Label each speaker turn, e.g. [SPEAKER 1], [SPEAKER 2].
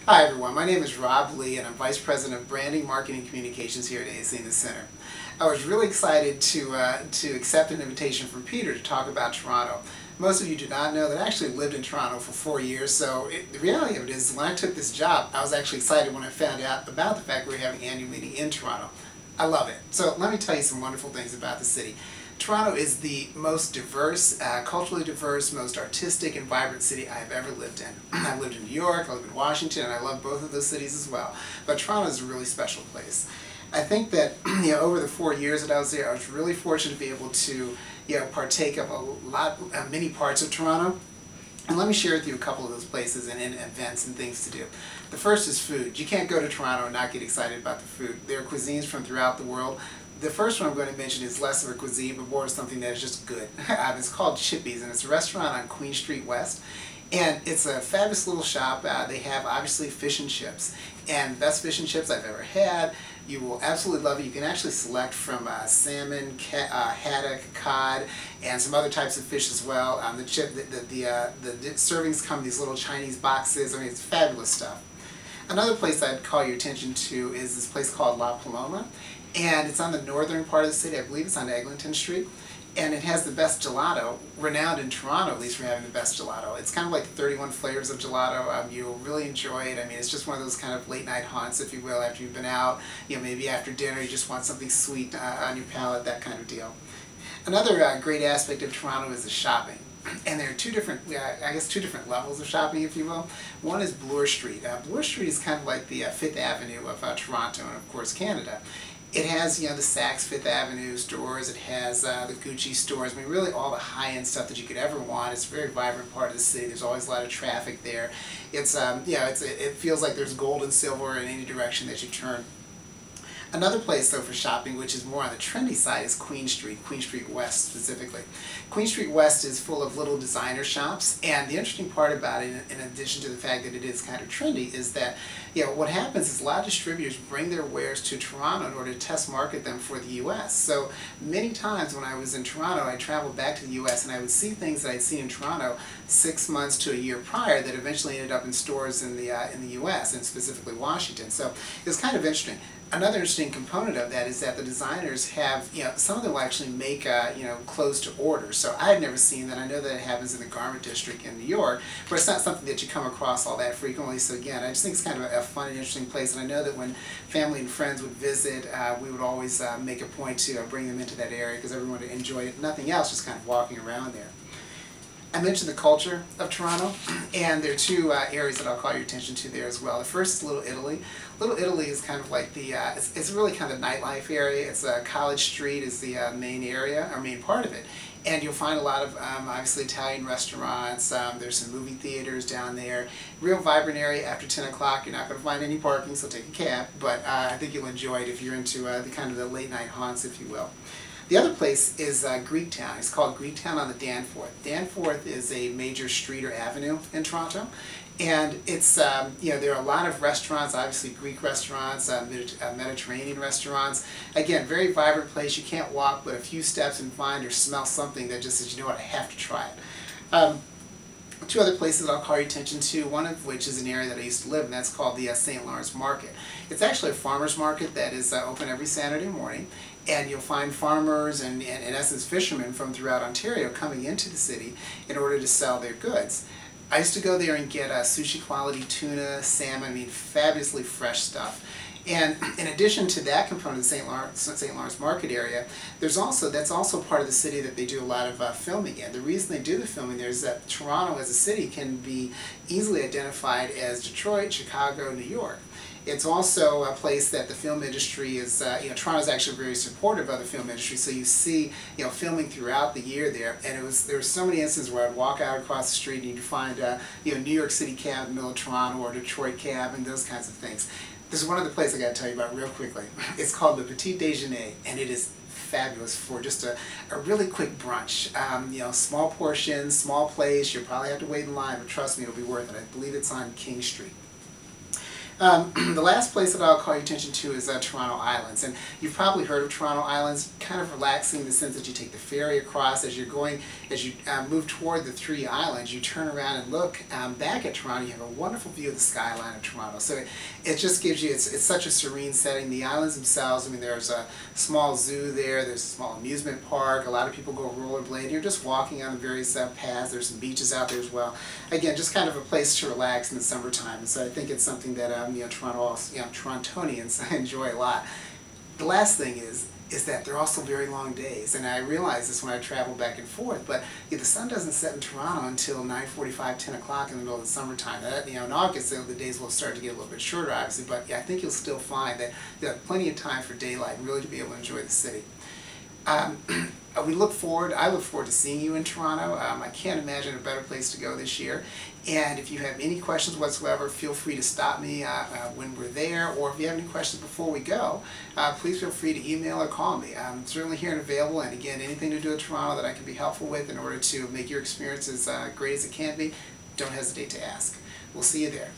[SPEAKER 1] Hi everyone, my name is Robb Lee and I'm Vice President of Branding, Marketing, and Communications here at ASAE The Center. I was really excited to accept an invitation from Peter to talk about Toronto. Most of you do not know that I actually lived in Toronto for 4 years, so the reality of it is when I took this job, I was actually excited when I found out about the fact we were having an annual meeting in Toronto. I love it. So let me tell you some wonderful things about the city. Toronto is the most diverse, culturally diverse, most artistic and vibrant city I have ever lived in. I've lived in New York, I live in Washington, and I love both of those cities as well. But Toronto is a really special place. I think that over the 4 years that I was there, I was really fortunate to be able to partake of many parts of Toronto. And let me share with you a couple of those places and events and things to do. The first is food. You can't go to Toronto and not get excited about the food. There are cuisines from throughout the world. The first one I'm going to mention is less of a cuisine, but more something that is just good. It's called Chippies, and it's a restaurant on Queen Street West. And it's a fabulous little shop. They have, obviously, fish and chips. And the best fish and chips I've ever had. You will absolutely love it. You can actually select from salmon, haddock, cod, and some other types of fish as well. The servings come in these little Chinese boxes. I mean, it's fabulous stuff. Another place I'd call your attention to is this place called La Paloma. And it's on the northern part of the city. I believe it's on Eglinton Street. And it has the best gelato, renowned in Toronto at least for having the best gelato. It's kind of like 31 flavors of gelato. You'll really enjoy it. I mean, it's just one of those kind of late night haunts, if you will, after you've been out. Maybe after dinner you just want something sweet on your palate, that kind of deal. Another great aspect of Toronto is the shopping. And there are two different levels of shopping, if you will. One is Bloor Street. Bloor Street is kind of like the Fifth Avenue of Toronto and, of course, Canada. It has, the Saks Fifth Avenue stores. It has the Gucci stores. I mean, really all the high-end stuff that you could ever want. It's a very vibrant part of the city. There's always a lot of traffic there. It's, it feels like there's gold and silver in any direction that you turn. Another place, though, for shopping, which is more on the trendy side, is Queen Street West specifically. Queen Street West is full of little designer shops, and the interesting part about it, in addition to the fact that it is kind of trendy, is that what happens is a lot of distributors bring their wares to Toronto in order to test market them for the U.S. So many times when I was in Toronto, I traveled back to the U.S. and I would see things that I'd seen in Toronto 6 months to a year prior that eventually ended up in stores in the U.S. and specifically Washington. So it was kind of interesting. Another interesting component of that is that the designers have, some of them will actually make, clothes to order. So I had never seen that. I know that it happens in the garment district in New York, but it's not something that you come across all that frequently. So again, I just think it's kind of a fun and interesting place. And I know that when family and friends would visit, we would always make a point to bring them into that area because everyone would enjoy it. Nothing else, just kind of walking around there. I mentioned the culture of Toronto, and there are two areas that I'll call your attention to there as well. The first is Little Italy. Little Italy is kind of like the, it's really kind of the nightlife area. It's College Street is the main area, or main part of it. And you'll find a lot of, obviously, Italian restaurants. There's some movie theaters down there. Real vibrant area after 10 o'clock. You're not going to find any parking, so take a cab. But I think you'll enjoy it if you're into the kind of the late night haunts, if you will. The other place is Greektown. It's called Greektown on the Danforth. Danforth is a major street or avenue in Toronto. And it's, there are a lot of restaurants, obviously Greek restaurants, Mediterranean restaurants. Again, very vibrant place. You can't walk but a few steps and find or smell something that just says, you know what, I have to try it. Two other places I'll call your attention to, one of which is an area that I used to live in. That's called the St. Lawrence Market. It's actually a farmer's market that is open every Saturday morning. And you'll find farmers and, in essence, fishermen from throughout Ontario coming into the city in order to sell their goods. I used to go there and get sushi quality tuna, salmon, I mean, fabulously fresh stuff. And in addition to that component of the St. Lawrence Market area, that's also part of the city that they do a lot of filming in. The reason they do the filming there is that Toronto as a city can be easily identified as Detroit, Chicago, New York. It's also a place that the film industry is, Toronto is actually very supportive of the film industry, so you see, filming throughout the year there. And there were so many instances where I'd walk out across the street and you'd find, New York City cab in the middle of Toronto or Detroit cab and those kinds of things. There's one other place I got to tell you about real quickly. It's called the Petit Déjeuner, and it is fabulous for just a really quick brunch. Small portions, small place. You'll probably have to wait in line, but trust me, it'll be worth it. I believe it's on King Street. The last place that I'll call your attention to is Toronto Islands, and you've probably heard of Toronto Islands. Kind of relaxing in the sense that you take the ferry across as you move toward the three islands. You turn around and look back at Toronto. You have a wonderful view of the skyline of Toronto. So it just gives you, it's such a serene setting. The islands themselves, I mean, there's a small zoo there. There's a small amusement park. A lot of people go rollerblading. You're just walking on the various paths. There's some beaches out there as well. Again, just kind of a place to relax in the summertime. And so I think it's something that Torontonians enjoy a lot. The last thing is that they're also very long days, and I realize this when I travel back and forth, but the sun doesn't set in Toronto until 9:45, 10 o'clock in the middle of the summertime. In August, the days will start to get a little bit shorter, obviously, but I think you'll still find that you have plenty of time for daylight and really to be able to enjoy the city. I look forward to seeing you in Toronto. I can't imagine a better place to go this year. And if you have any questions whatsoever, feel free to stop me when we're there, or if you have any questions before we go, please feel free to email or call me. I'm certainly here and available, and again, anything to do with Toronto that I can be helpful with in order to make your experience as great as it can be, don't hesitate to ask. We'll see you there.